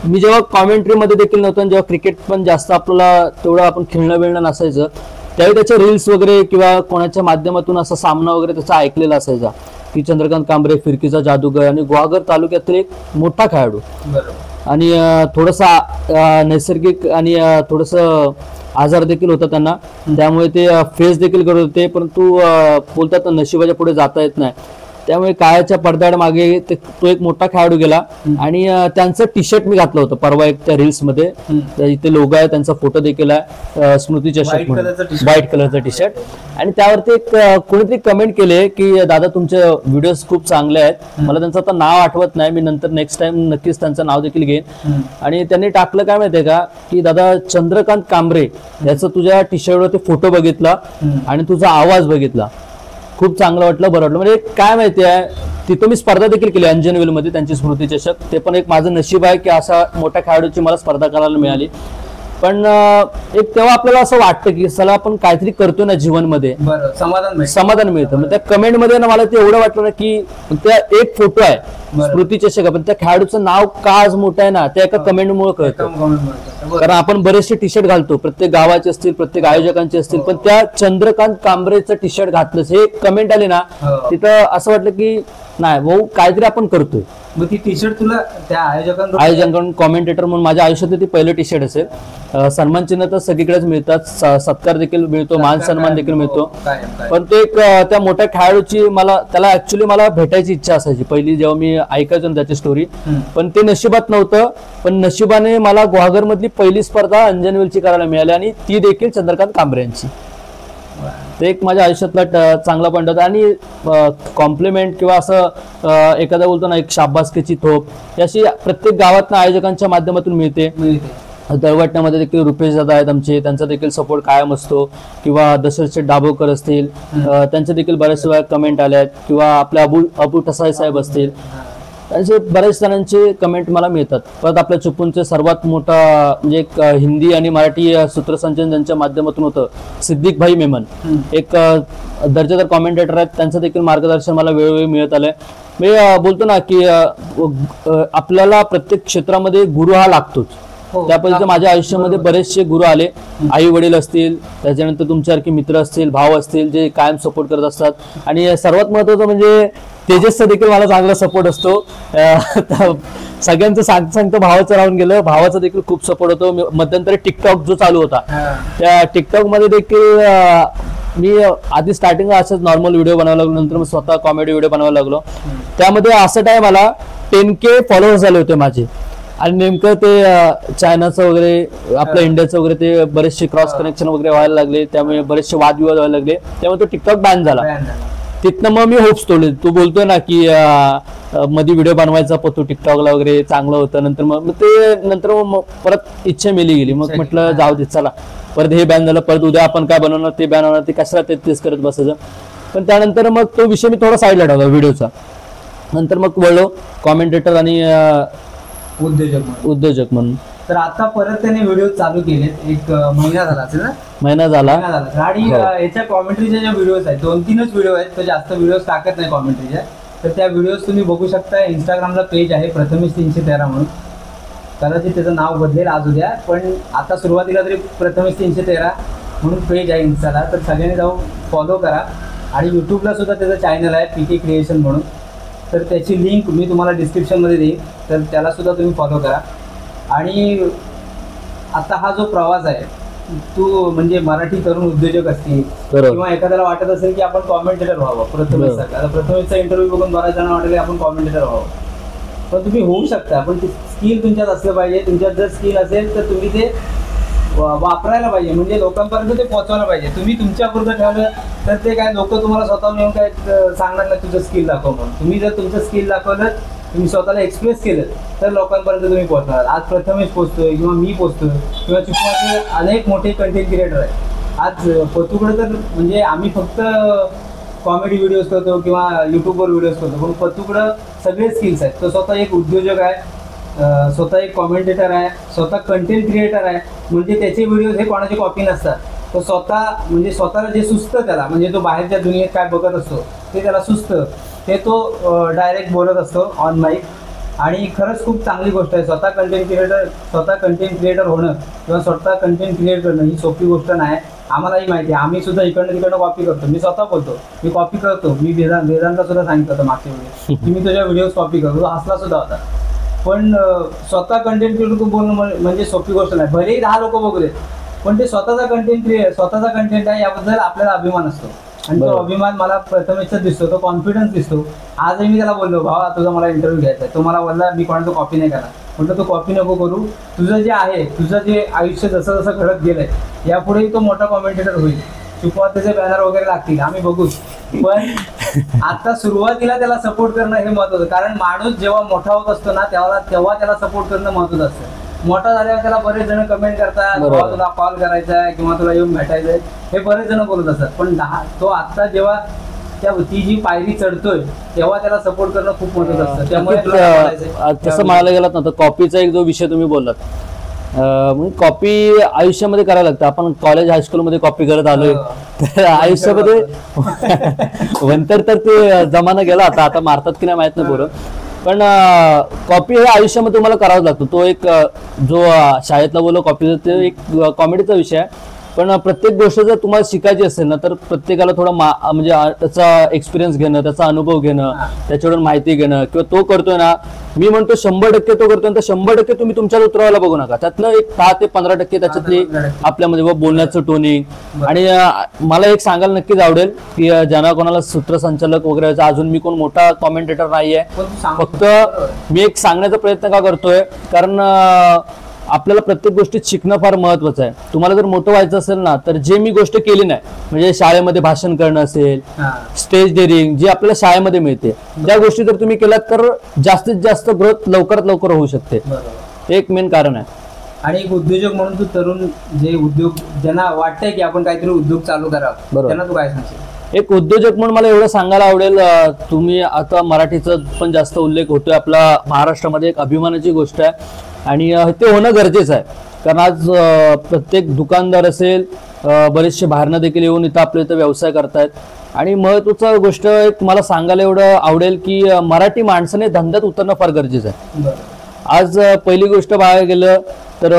मी जेव्हा कॉमेंट्री मध्ये देखील नव्हतं, जेव्हा क्रिकेट पण जास्त आपल्याला तेवढं आपण खेळणं बिळणं नसायचं, त्यावेळी त्याच्या रील्स वगैरे किंवा कोणाच्या माध्यमातून असा सामना वगैरे त्याचा ऐकलेला असायचा की चंद्रकांत कांबरे फिरकीचा जादूगर आणि गुहागर तालुक्यातील एक मोठा खेळाडू. आणि थोडासा नैसर्गिक आणि थोडस आजार देखील होता त्यांना, त्यामुळे ते फेस देखील करत होते, परंतु बोलतात नशिबाच्या पुढे जाता येत नाही. त्यामुळे काळाच्या पडद्याआड मागे तो एक मोठा खेळाडू गेला. आणि त्यांचं टी शर्ट मी घातलं होतं परवा एक त्या रील्स मध्ये, इथे लोगो आहे, त्यांचा फोटो देखील आहे, स्मृती चषक म्हणून व्हाईट कलरचा टी शर्ट. आणि त्यावरती एक कोणीतरी कमेंट केले की दादा तुमचे व्हिडिओज खूप चांगले आहेत. मला त्यांचं आता नाव आठवत नाही, मी नंतर नेक्स्ट टाइम नक्कीच त्यांचं नाव देखील घेईन. आणि त्यांनी टाकलं काय माहितीये का की दादा चंद्रकांत कांबरे याचं तुझ्या टी शर्टवरती फोटो बघितला आणि तुझा आवाज बघितला, खूप चांगलं वाटलं, बरं वाटलं. म्हणजे काय माहिती आहे, तिथं मी स्पर्धा देखील केली अंजनवेल मध्ये, त्यांची स्मृती चषक. ते पण एक माझं नशीब आहे की असा मोठ्या खेळाडूची मला स्पर्धा करायला मिळाली. पण एक तेव्हा आपल्याला असं वाटतं की चला आपण काहीतरी करतो ना जीवनमध्ये, बरं, समाधान मिळतं. मग त्या कमेंट मध्ये ना मला ते एवढं वाटलं ना की त्या एक फोटो आहे बरं. स्मृती चषक, पण त्या खेळाडूचं नाव का आज मोठं आहे ना त्या एका कमेंटमुळे कळतं. कारण आपण बरेचसे टी शर्ट घालतो, प्रत्येक गावाचे असतील, प्रत्येक आयोजकांचे असतील, पण त्या चंद्रकांत कांबरेचं टी शर्ट घातलंच हे कमेंट आली ना, तिथं असं वाटलं की नाही भाऊ काहीतरी आपण करतोय. मग ती टी शर्ट तुला त्या आयोजकांकडून कॉमेंटेटर म्हणून माझ्या आयुष्यात ती पहिलं टी शर्ट असेल. सन्मान चिन्ह तर सगळीकडेच मिळतात, सत्कार देखील मिळतो, मान सन्मान देखील मिळतो. पण ते एक त्या मोठ्या खेळाडूची त्याला ऍक्च्युली मला भेटायची इच्छा असायची पहिली जेव्हा मी ऐकायचो ना त्याची स्टोरी, पण ते नशिबात नव्हतं. पण नशिबाने मला गुहागर मधली पहिली स्पर्धा अंजन वेलची करायला मिळाली आणि ती देखील चंद्रकांत कांबरे यांची. ते एक माझ्या आयुष्यातला चांगला पॉईंट होता. आणि कॉम्प्लिमेंट किंवा असं एखादा बोलतो ना एक शाबासकीची थोप अशी प्रत्येक गावातनं आयोजकांच्या माध्यमातून मिळते. दळवटण्यामध्ये देखील रुपेश दादा आहेत आमचे, त्यांचा देखील सपोर्ट कायम असतो. किंवा दशरथ डाबोकर असतील, त्यांचे देखील बऱ्याच वेळा कमेंट आल्या आहेत. किंवा आपल्या अबू टसाई साहेब असतील, त्यांचे बऱ्याच जणांचे कमेंट मला मिळतात. परत आपल्या चिपळूणचे सर्वात मोठा म्हणजे एक हिंदी आणि मराठी सूत्रसंचलन ज्यांच्या माध्यमातून होतं सिद्दीक भाई मेमन, एक दर्जेदार कॉमेंटेटर आहेत, त्यांचं देखील मार्गदर्शन मला वेळोवेळी मिळत आलंय. मी बोलतो ना की आपल्याला प्रत्येक क्षेत्रामध्ये गुरु हा लागतोच. त्या पद्धतीने माझ्या आयुष्यामध्ये बरेचसे गुरु आले, आई वडील असतील, त्याच्यानंतर तुमच्यासारखे मित्र असतील, भाव असतील, जे कायम सपोर्ट करत असतात. आणि सर्वात महत्वाचं म्हणजे तेजसचा देखील मला चांगला सपोर्ट असतो. सगळ्यांचं सांगतो भावाचं राहून गेलं, भावाचा देखील खूप सपोर्ट होतो. मध्यंतरी टिकटॉक जो चालू होता त्या टिकटॉक मध्ये देखील मी आधी स्टार्टिंगला असंच नॉर्मल व्हिडिओ बनवायला लागलो, नंतर मग स्वतः कॉमेडी व्हिडिओ बनवायला लागलो. त्यामध्ये असं टाइम मला 10K फॉलोअर्स झाले होते माझे. आणि नेमकं ते चायनाचं वगैरे आपल्या इंडियाचं वगैरे ते बरेचसे क्रॉस कनेक्शन वगैरे व्हायला लागले, त्यामुळे बरेचसे वादविवाद व्हायला लागले, त्यामुळे तो टिकटॉक बॅन झाला. तिथनं मग मी होप्स तोडले. तू बोलतोय ना की मध्ये व्हिडिओ बनवायचा पतो टिकटॉकला वगैरे चांगलं होतं, नंतर मग ते नंतर मग परत इच्छा मेली गेली. मग म्हटलं जाऊ दे, चला परत हे बॅन झालं, परत उद्या आपण काय बनवणार ते बॅन होणार, ते कशाला तेच करत बसायचं. पण त्यानंतर मग तो विषय मी थोडा साईडला ठेवला व्हिडिओचा. नंतर मग वळलो कॉमेंटेटर आणि उद्योजक म्हणून. तर आता परत त्याने व्हिडिओ चालू केलेत, एक महिना झाला असेल ना, महिना झाला. आणि याच्या कॉमेंट्रीच्या ज्या व्हिडिओज आहेत 2-3च व्हिडिओ आहेत, तर जास्त व्हिडिओ टाकत नाही कॉमेंट्रीच्या. तर त्या व्हिडिओज तुम्ही बघू शकता. इंस्टाग्रामला पेज आहे प्रथमेश 313 म्हणून, कदाचित त्याचं नाव बदलेल आज उद्या, पण आता सुरुवातीला तरी प्रथमेश 313 म्हणून पेज आहे इन्स्टाला. तर सगळ्यांनी जाऊन फॉलो करा. आणि यूट्यूबला सुद्धा त्याचं चॅनल आहे PK क्रिएशन म्हणून, तर त्याची लिंक मी तुम्हाला डिस्क्रिप्शनमध्ये देईन, तर त्याला सुद्धा तुम्ही फॉलो करा. आणि आता हा जो प्रवास आहे, तू म्हणजे मराठी तरुण उद्योजक असतील किंवा एखाद्याला वाटत असेल की आपण कॉमेंटेटर व्हावं प्रथमेश सारखं. आता प्रथमेशचा इंटरव्ह्यू बघून बऱ्याच जणांना वाटेल की आपण कॉमेंटेटर व्हावं, पण तुम्ही होऊ शकता. पण ती स्किल तुमच्यात असलं पाहिजे. तुमच्यात जर स्किल असेल तर तुम्ही ते वापरायला पाहिजे, म्हणजे लोकांपर्यंत ते पोहोचवायला पाहिजे. तुम्ही तुमच्यापुरतं ठेवलं तर ते काय लोक तुम्हाला स्वतःहून येऊन काय सांगणार नाही तुझं स्किल दाखव म्हणून. तुम्ही जर तुमचं स्किल दाखवलं, तुम्ही स्वतःला एक्सप्रेस केलं, तर लोकांपर्यंत तुम्ही पोहोचणार. आज प्रथमेश पोहोचतोय किंवा मी पोहोचतोय किंवा चिपळूणचे अनेक मोठे कंटेंट क्रिएटर आहेत. आज पतूकडं तर म्हणजे आम्ही फक्त कॉमेडी व्हिडिओज करतो किंवा युट्यूबवर व्हिडिओज करतो, पण पतूकडं सगळे स्किल्स आहेत. तो स्वतः एक उद्योजक आहे, स्वतः एक कॉमेंटेटर आहे, स्वतः कंटेंट क्रिएटर आहे. म्हणजे त्याचे व्हिडिओज हे कोणाची कॉपी नसतात. तो स्वतः म्हणजे स्वतःला जे सुचतं त्याला, म्हणजे तो बाहेरच्या दुनियेत काय बघत असतो ते त्याला सुचतं, ते तो डायरेक्ट बोलत असतो ऑन माईक. आणि खरंच खूप चांगली गोष्ट आहे. स्वतः कंटेंट क्रिएटर होणं किंवा स्वतः कंटेंट क्रिएट करणं ही सोपी गोष्ट नाही. आम्हालाही माहिती आहे, आम्ही सुद्धा इकडनं तिकडनं कॉपी करतो. मी स्वतः बोलतो मी कॉपी करतो. मी वेदांतला सुद्धा सांगितलं होतं मागच्या वेळी की मी तुझ्या व्हिडिओज कॉपी करतो, हसला सुद्धा होता. पण स्वतः कंटेंट क्रिएटर बोलणं म्हणजे सोपी गोष्ट नाही. भलेही 10 लोक बघू देत, पण ते स्वतःचा कंटेंट आहे याबद्दल आपल्याला अभिमान असतो. आणि तो अभिमान मला प्रथमेशचा दिसतो, तो कॉन्फिडन्स दिसतो. आजही मी त्याला बोललो, भावा तुझा मला इंटरव्ह्यू घ्यायचा आहे. तो मला बोलला मी कोणाचं कॉपी नाही करणार. म्हटलं तो कॉपी नको करू, तुझं जे आहे, तुझं जे आयुष्य जसं जसं घडत गेलंय यापुढेही तो मोठा कॉमेंटेटर होईल. चुकवातेचे बॅनर वगैरे लागतील, आम्ही बघू. पण आता सुरुवातीला त्याला सपोर्ट करणं हे महत्वाचं. कारण माणूस जेव्हा मोठा होत असतो ना, तेव्हा त्याला सपोर्ट करणं महत्वाचं असतं. मोठा झाल्यावर त्याला बरेच जण कमेंट करतात, तुला कॉल करायचा आहे किंवा तुला येऊन भेटायचंय, हे बरेच जण बोलत असतात. पण तो आता जेव्हा ती जी पायरी चढतोय तेव्हा त्याला सपोर्ट करणं खूप महत्वाचं असतं. त्यामुळे तसं म्हणायला गेलात ना, तर कॉपीचा एक जो विषय तुम्ही बोललात, म्हणजे कॉपी आयुष्यामध्ये करायला लागतं. आपण कॉलेज हायस्कूलमध्ये कॉपी करत आलोय, तर आयुष्यामध्ये नंतर तर ते जमाना गेला. आता मारतात की नाही माहित नाही पोरं, पण कॉपी हे आयुष्यामध्ये तुम्हाला करावंच लागतो. तो एक जो शाळेतला बोललो कॉपीचा, ते एक कॉमेडीचा विषय आहे. पण प्रत्येक गोष्ट जर तुम्हाला शिकायची असेल ना, तर प्रत्येकाला थोडा म्हणजे त्याचा एक्सपिरियन्स घेणं, त्याचा अनुभव घेणं, त्याच्याकडून माहिती घेणं, किंवा तो करतोय ना, मी म्हणतो 100% तो करतोय, तर 100% तुम्ही तुमच्यात उतरवायला बघू नका. त्यातलं एक 10 ते 15% त्याच्यातली आपल्यामध्ये बोलण्याचं टोनिंग. आणि मला एक सांगायला नक्कीच आवडेल की ज्यांना कोणाला सूत्रसंचालक वगैरे अजून मी कोण मोठा कॉमेंटेटर नाहीये, फक्त मी एक सांगण्याचा प्रयत्न का करतोय, कारण आपल्याला प्रत्येक गोष्टीत शिकणं फार महत्वाचं आहे. तुम्हाला जर मोठं व्हायचं असेल ना, तर जे मी गोष्ट केली नाही, म्हणजे शाळेमध्ये भाषण करणं असेल, स्टेज डेअरिंग, जी आपल्याला शाळेमध्ये मिळते, त्या गोष्टी जर तुम्ही केल्यात तर जास्तीत जास्त ग्रोथ लवकरात लवकर होऊ शकते. ते एक मेन कारण आहे. आणि एक उद्योजक म्हणून तू तरुण जे उद्योग ज्यांना वाटतंय की आपण काहीतरी उद्योग चालू करावं, त्यांना तू काय सांगशील? एक उद्योजक म्हणून मला एवढं सांगायला आवडेल, तुम्ही आता मराठीचा पण जास्त उल्लेख होतोय आपला महाराष्ट्रामध्ये, एक अभिमानाची गोष्ट आहे आणि ते होणं गरजेचं आहे. कारण आज प्रत्येक दुकानदार असेल, बरेचसे बाहेरनं देखील येऊन इथं आपल्या इथं व्यवसाय करतायत. आणि महत्वाचा गोष्ट एक मला सांगायला एवढं आवडेल की मराठी माणसाने धंद्यात उतरणं फार गरजेचं आहे. आज पहिली गोष्ट बघायला गेलं तर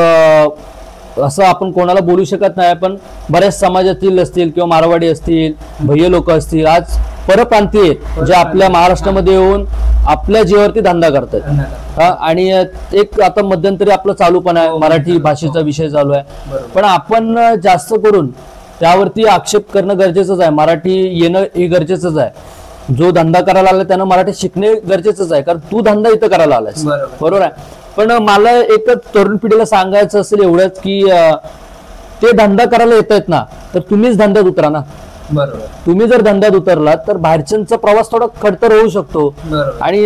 असं आपण कोणाला बोलू शकत नाही, पण बऱ्याच समाजातील असतील किंवा मारवाडी असतील, भैय लोक असतील, आज परप्रांतीय जे आपल्या महाराष्ट्रामध्ये येऊन आपल्या जीवावरती धंदा करतात. आणि एक आता मध्यंतरी आपलं चालू पण आहे, मराठी भाषेचा विषय चालू आहे, पण आपण जास्त करून त्यावरती आक्षेप करणं गरजेचंच आहे. मराठी येणं हे गरजेचंच आहे. जो धंदा करायला आला त्यानं मराठी शिकणे गरजेचंच आहे, कारण तू धंदा इथं करायला आलायस, बरोबर आहे. पण मला एकच तरुण पिढीला सांगायचं असेल एवढंच की ते धंदा करायला येत आहेत ना, तर तुम्हीच धंद्यात उतरा ना. बरोबर. तुम्ही जर धंद्यात उतरलात तर बाहेरच्यांचा प्रवास थोडा खडतर होऊ शकतो. आणि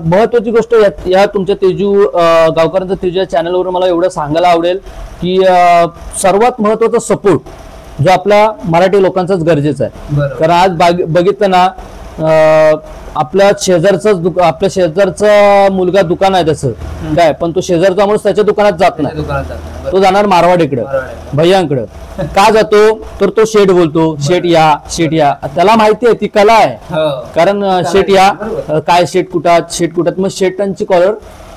महत्वाची गोष्ट या तुमच्या तेजू गावकरांचा तेजू या चॅनलवर मला एवढं सांगायला आवडेल की सर्वात महत्वाचा सपोर्ट जो आपल्या मराठी लोकांचाच गरजेचा आहे. कारण आज बघितलं ना, आपल्या शेजारचा मुलगा दुकान आहे त्याचं काय, पण तो शेजारचा माणूस त्याच्या दुकानात जात नाही, तो जाणार मारवाडीकडे, भैयांकडे. का जातो तर तो शेट बोलतो, शेट या. त्याला माहिती आहे ती कला आहे, कारण शेट या काय, शेट कुठात मग शेटांची कॉलर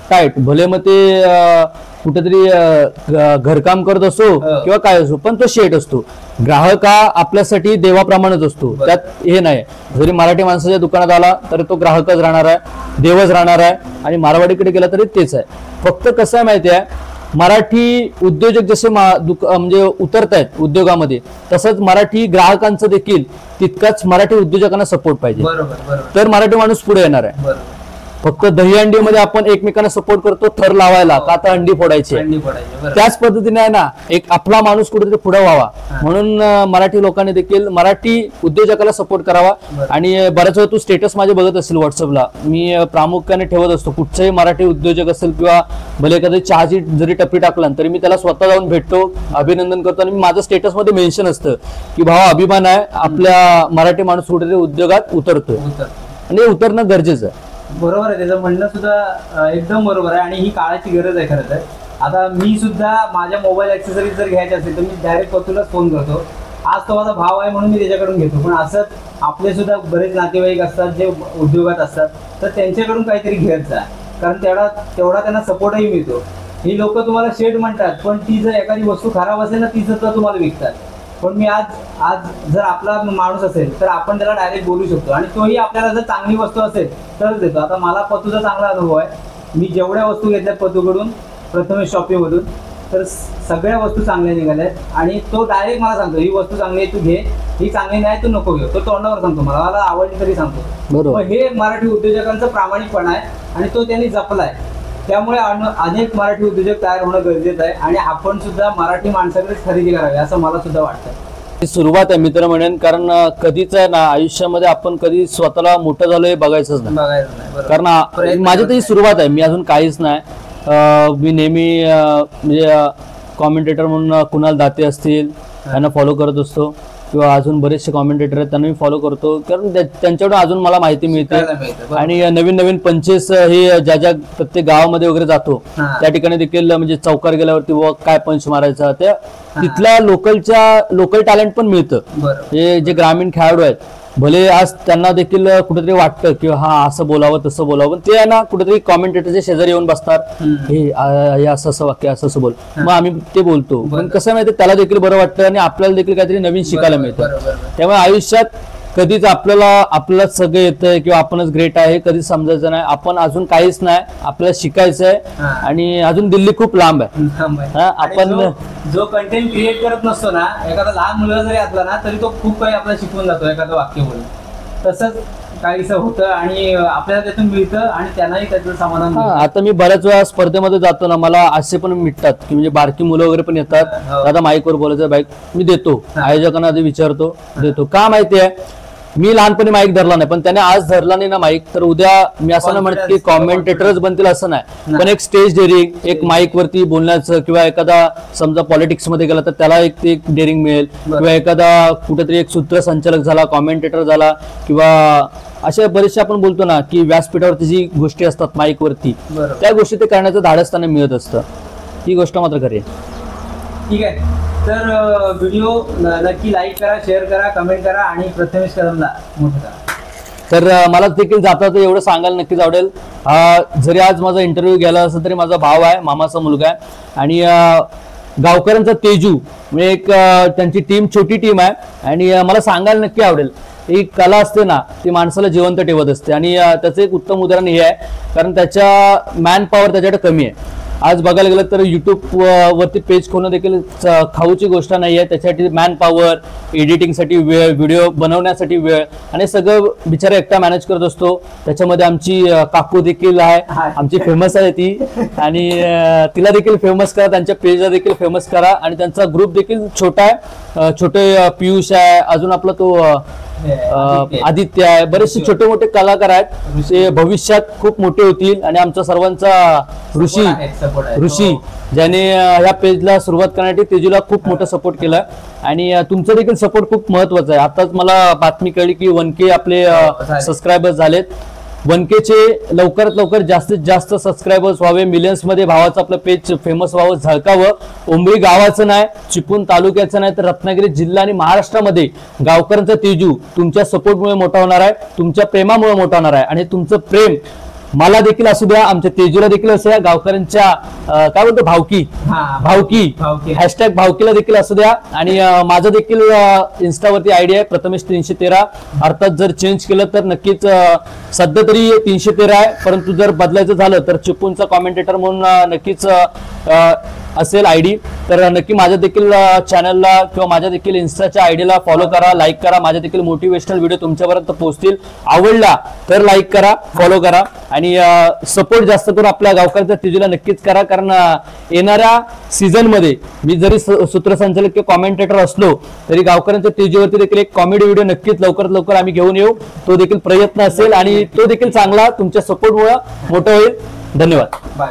टाईट, भले मग ते कुठेतरी घरकाम करत असो किंवा काय असो, पण तो शेट असतो. ग्राहक हा आपल्यासाठी देवाप्रमाणेच असतो, त्यात हे नाही. जरी मराठी माणसाच्या दुकानात आला तरी तो ग्राहकच राहणार आहे, देवच राहणार आहे. आणि मारवाडीकडे गेला तरी तेच आहे. फक्त कसं आहे माहिती आहे, मराठी उद्योजक जसे म्हणजे उतरतायत उद्योगामध्ये, तसंच मराठी ग्राहकांचं देखील तितकाच मराठी उद्योजकांना सपोर्ट पाहिजे, तर मराठी माणूस पुढे येणार आहे. फक्त दही अंडी मध्ये आपण एकमेकांना सपोर्ट करतो थर लावायला, का तर अंडी फोडायची, त्याच पद्धतीने आहे ना, एक आपला माणूस कुठेतरी पुढे व्हावा म्हणून मराठी लोकांनी देखील मराठी उद्योजकाला सपोर्ट करावा. आणि बऱ्याच वेळा तू स्टेटस माझे बघत असेल व्हॉट्सअपला, मी प्रामुख्याने ठेवत असतो. कुठचाही मराठी उद्योजक असेल किंवा भले एखादी चहाची जरी टपरी टाकला तरी मी त्याला स्वतः जाऊन भेटतो, अभिनंदन करतो. आणि माझं स्टेटस मध्ये मेन्शन असतं की भावा अभिमान आहे, आपल्या मराठी माणूस कुठेतरी उद्योगात उतरतोय, आणि उतरणं गरजेचं आहे. बरोबर आहे, त्याचं म्हणणं सुद्धा एकदम बरोबर आहे. आणि ही काळाची गरज आहे खरं तर. आता मी सुद्धा माझ्या मोबाईल ऍक्सेसरीज जर घ्यायचे असेल तर मी डायरेक्ट पतूलाच फोन करतो. आज तो माझा भाव आहे म्हणून मी त्याच्याकडून घेतो, पण असंच आपले सुद्धा बरेच नातेवाईक असतात जे उद्योगात असतात, तर त्यांच्याकडून काहीतरी घेत जा, कारण तेवढा त्यांना सपोर्टही मिळतो. ही लोक तुम्हाला शेड म्हणतात, पण ती जर एखादी वस्तू खराब असेल ना, ती सुद्धा तुम्हाला विकतात. पण मी आज जर आपला माणूस असेल तर आपण त्याला डायरेक्ट बोलू शकतो, आणि तोही आपल्याला जर चांगली वस्तू असेल तरच देतो. आता मला पतूचा चांगला अनुभव आहे. मी जेवढ्या वस्तू घेतल्या पतूकडून, प्रथमेश शॉपिंगमधून, तर सगळ्या वस्तू चांगल्या निघाल्या आहेत. आणि तो डायरेक्ट मला सांगतो ही वस्तू चांगली आहे, तू घे, ही चांगली नाही तू नको घेऊ. तो तोंडावर सांगतो, मला आवडली तरी सांगतो. मग हे मराठी उद्योजकांचं प्रामाणिकपणा आहे, आणि तो त्यांनी जपलाय. त्यामुळे अनेक मराठी उद्योजक तयार होणं गरजेचं आहे, आणि आपण सुद्धा मराठी माणसाकडेच खरेदी करावी असं मला सुद्धा वाटतं. सुरुवात आहे मित्र म्हणेन, कारण कधीच आहे ना आयुष्यामध्ये आपण कधी स्वतःला मोठं झालो हे बघायचंच नाही. कारण माझी तर ही सुरुवात आहे, मी अजून काहीच नाही. मी नेहमी म्हणजे कॉमेंटेटर म्हणून कुणाल दाते असतील यांना फॉलो करत असतो. किंवा अजून बरेचसे कॉमेंटेटर आहेत त्यांना मी फॉलो करतो, कारण त्यांच्याकडून अजून मला माहिती मिळते. शिकायला मिळतं. बरोबर. आणि नवीन नवीन पंचेस हे ज्या प्रत्येक गावामध्ये वगैरे जातो हा. त्या ठिकाणी देखील म्हणजे चौकार गेल्यावरती व काय पंच मारायचा त्या तिथल्या लोकल टॅलेंट पण मिळतं. बरोबर. हे जे ग्रामीण खेळाडू आहेत, भले आज त्यांना देखील कुठेतरी वाटतं की हा असं बोलावं तसं बोलावं, पण ते आहे ना कुठेतरी कॉमेंटेटरच्या शेजारी येऊन बसतात, हे असं असं वाक्य असं बोल, मग आम्ही ते बोलतो. पण कसं आहे माहिती, त्याला देखील बरं वाटतं आणि आपल्याला देखील काहीतरी नवीन शिकायला मिळतं. बरोबर. त्यामुळे आयुष्यात कधीच आपल्याला सगळं येतंय किंवा आपणच ग्रेट आहे कधीच समजायचं नाही. आपण अजून काहीच नाही, आपल्याला शिकायचं आहे आणि अजून दिल्ली खूप लांब आहे. हा, आपण जो कंटेंट क्रिएट करत नसतो ना, एखादा लहान मुलगा जरी असला ना तरी तो खूप काही आपल्याला शिकवून जातो एखादं वाक्य बोलून. तसंच काहीसं होतं आणि आपल्याला त्यातून मिळतं आणि त्यांनाही त्याचं समाधान मिळतं. आता मी बऱ्याच वेळा स्पर्धेमध्ये जातो ना, मला असे पण भेटतात की म्हणजे बारकी मुलं वगैरे पण येतात, दादा माईकवर बोलायचं, बाईक मी देतो, आयोजकांना आधी विचारतो, देतो. का माहिती आहे, मी लहानपणी माईक धरला नाही, पण त्याने आज धरला नाही ना माईक, तर उद्या मी असं नाही म्हणत की कॉमेंटेटरच बनतील असं नाही, पण एक स्टेज डेअरिंग, एक माईक वरती बोलण्याचं, किंवा एखादा समजा पॉलिटिक्स मध्ये गेला तर त्याला एक डेअरिंग मिळेल, किंवा एखादा कुठेतरी एक सूत्रसंचालक झाला, कॉमेंटेटर झाला, किंवा अशा बरेचसे आपण बोलतो ना की व्यासपीठावरती जी गोष्टी असतात माईक वरती, त्या गोष्टी ते करण्याचं धाडस त्यांना मिळत असतं. ही गोष्ट मात्र खरी आहे. ठीक आहे, तर व्हिडिओ नक्की लाईक करा, शेअर करा, कमेंट करा आणि प्रथमेश कदमला मोठं करा. तर मला देखील जाता तर एवढं सांगायला नक्कीच आवडेल, जरी आज माझा इंटरव्ह्यू गेला असं तरी माझा भाव आहे, मामाचा मुलगा आहे, आणि गावकऱ्यांचा तेजू म्हणजे एक त्यांची टीम छोटी टीम आहे, आणि मला सांगायला नक्की आवडेल, ही कला असते ना ती माणसाला जिवंत ठेवत असते. आणि त्याचं एक उत्तम उदाहरण हे आहे, कारण त्याच्या मॅन पॉवर त्याच्याकडे कमी आहे. आज बघायला गेलं तर युट्यूब वरती पेज खोलणं देखील खाऊची गोष्ट नाही आहे. त्याच्यासाठी मॅन पॉवर, एडिटिंगसाठी वेळ, व्हिडिओ बनवण्यासाठी वेळ, आणि सगळं बिचारा एकटा मॅनेज करत असतो. त्याच्यामध्ये आमची काकू देखील आहे, आमची फेमस आहे ती, आणि तिला देखील फेमस करा, त्यांच्या पेजला देखील फेमस करा, आणि त्यांचा ग्रुप देखील छोटा आहे. छोटे पियुष आहे, अजून आपला तो आदित्य आहे, बरेचसे छोटे मोठे कलाकार आहेत, ते भविष्यात खूप मोठे होतील. आणि आमचा सर्वांचा ऋषी ज्याने या पेजला सुरुवात करण्यासाठी तेजूला खूप मोठा सपोर्ट केला, आणि तुमचा देखील सपोर्ट खूप महत्वाचा आहे. आताच मला बातमी कळली की 1K आपले सबस्क्रायबर्स झालेत. 1K चे लवकरात लवकर जास्तीत जास्त सबस्क्रायबर्स व्हावे, मिलियन्स मध्ये भावाचं आपलं पेज फेमस व्हावं, झळकावं. उंबरी गावाचं नाही, चिपळूण तालुक्याचं नाही, तर रत्नागिरी जिल्हा आणि महाराष्ट्रामध्ये गावकऱ्यांचा तेजू तुमच्या सपोर्टमुळे मोठा होणार आहे, तुमच्या प्रेमामुळे मोठा होणार आहे. आणि तुमचं प्रेम मला देखील असू द्या, आमच्या तेजूला देखील असू द्या, गावकऱ्यांच्या काय बोलतो भावकी हॅशटॅग भावकीला देखील असू द्या. आणि माझं देखील इन्स्टावरती आयडी आहे प्रथमेश 313, अर्थात जर चेंज केलं तर नक्कीच सध्या तरी 313 आहे, परंतु जर बदलायचं झालं तर चिपळूणचा कॉमेंटेटर म्हणून नक्कीच असेल आयडी. तर नक्की माझ्या देखील चॅनलला किंवा माझ्या देखील इन्स्टाच्या आयडीला फॉलो करा, लाईक करा. माझ्या देखील मोटिवेशनल व्हिडिओ तुमच्यापर्यंत पोहोचतील. आवडला तर लाईक करा, फॉलो करा, आणि सपोर्ट जास्त करून आपल्या गावकऱ्यांच्या तेजूला नक्कीच करा. कारण येणाऱ्या सीझन मध्ये मी जरी सूत्रसंचालक किंवा कॉमेंटेटर असलो तरी गावकऱ्यांच्या तेजूवरती देखील एक कॉमेडी व्हिडिओ नक्कीच लवकरात लवकर आम्ही घेऊन येऊ. तो देखील प्रयत्न असेल आणि तो देखील चांगला तुमच्या सपोर्टमुळे मोठा होईल. धन्यवाद. बाय.